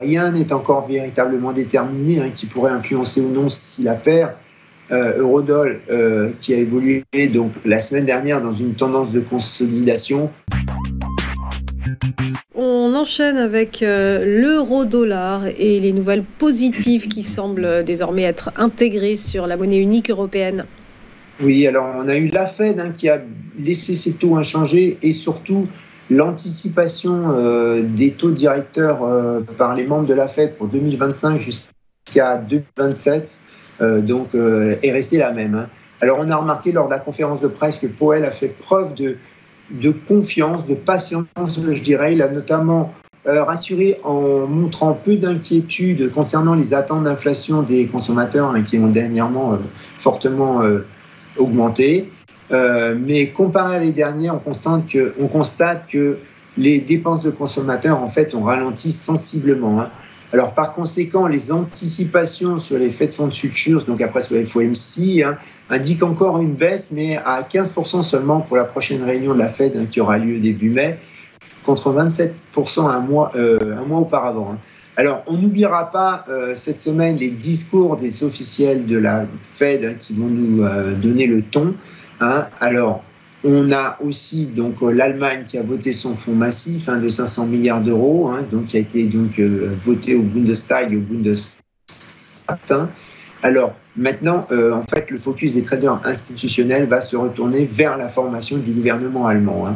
rien n'est encore véritablement déterminé, qui pourrait influencer ou non si la paire Eurodoll qui a évolué donc la semaine dernière dans une tendance de consolidation. On enchaîne avec l'euro-dollar et les nouvelles positives qui semblent désormais être intégrées sur la monnaie unique européenne. Oui, alors on a eu la Fed qui a laissé ses taux inchangés et surtout l'anticipation des taux directeurs par les membres de la Fed pour 2025 jusqu'à 2027 est restée la même. Alors on a remarqué lors de la conférence de presse que Powell a fait preuve de confiance, de patience, je dirais. Il a notamment rassuré en montrant peu d'inquiétude concernant les attentes d'inflation des consommateurs qui ont dernièrement fortement augmenté. Mais comparé à l'année dernière, on constate que les dépenses de consommateurs en fait ont ralenti sensiblement. Alors par conséquent, les anticipations sur les Fed Funds Futures, donc après sur les FOMC, indiquent encore une baisse, mais à 15% seulement pour la prochaine réunion de la Fed qui aura lieu début mai, contre 27% un mois auparavant. Alors on n'oubliera pas cette semaine les discours des officiels de la Fed qui vont nous donner le ton. Alors on a aussi donc l'Allemagne qui a voté son fonds massif de 500 milliards d'euros, donc qui a été voté au Bundestag et au Bundesrat. Alors maintenant, en fait, le focus des traders institutionnels va se retourner vers la formation du gouvernement allemand.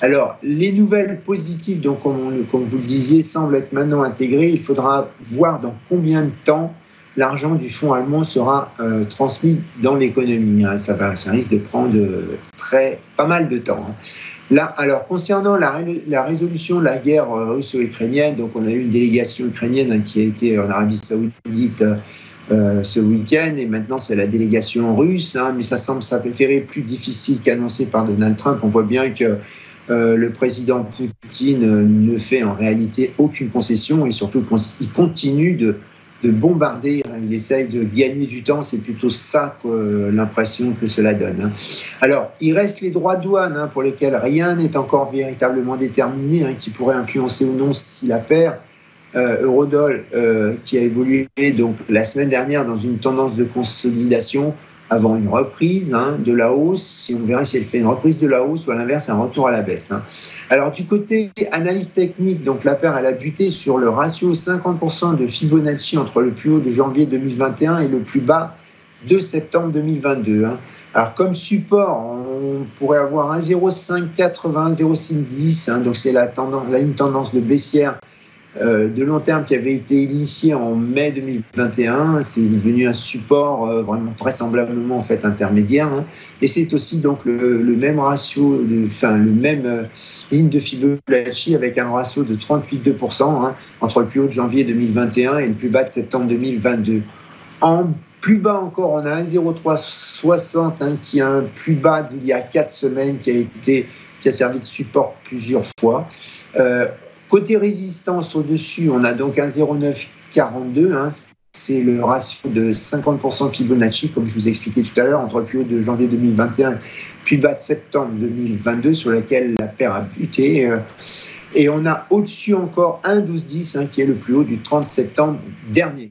Alors les nouvelles positives, donc comme vous le disiez, semblent être maintenant intégrées. Il faudra voir dans combien de temps l'argent du fonds allemand sera transmis dans l'économie. Ça risque de prendre pas mal de temps. Là, alors concernant la résolution de la guerre russo-ukrainienne, donc on a eu une délégation ukrainienne qui a été en Arabie Saoudite ce week-end, et maintenant c'est la délégation russe, mais ça semble s'avérer plus difficile qu'annoncé par Donald Trump. On voit bien que le président Poutine ne fait en réalité aucune concession, et surtout il continue de bombarder. Il essaye de gagner du temps, c'est plutôt ça l'impression que cela donne. Alors, il reste les droits de douane pour lesquels rien n'est encore véritablement déterminé, qui pourrait influencer ou non si la paire Eurodoll qui a évolué donc la semaine dernière dans une tendance de consolidation avant une reprise de la hausse. On verra si elle fait une reprise de la hausse ou à l'inverse un retour à la baisse. Alors du côté analyse technique, donc la paire elle a buté sur le ratio 50% de Fibonacci entre le plus haut de janvier 2021 et le plus bas de septembre 2022. Alors comme support, on pourrait avoir 1,0580, 1,0510, donc c'est la ligne tendance de baissière de long terme qui avait été initié en mai 2021. C'est devenu un support vraiment vraisemblablement en fait intermédiaire, et c'est aussi donc le même ratio, le même ligne de Fibonacci avec un ratio de 38,2% entre le plus haut de janvier 2021 et le plus bas de septembre 2022. En plus bas encore, on a 1,0360 qui est un plus bas d'il y a 4 semaines qui a servi de support plusieurs fois. Côté résistance au-dessus, on a donc un 0,942, c'est le ratio de 50% de Fibonacci, comme je vous ai expliqué tout à l'heure, entre le plus haut de janvier 2021 et plus bas de septembre 2022, sur lequel la paire a buté. Et on a au-dessus encore un 12,10 qui est le plus haut du 30 septembre dernier.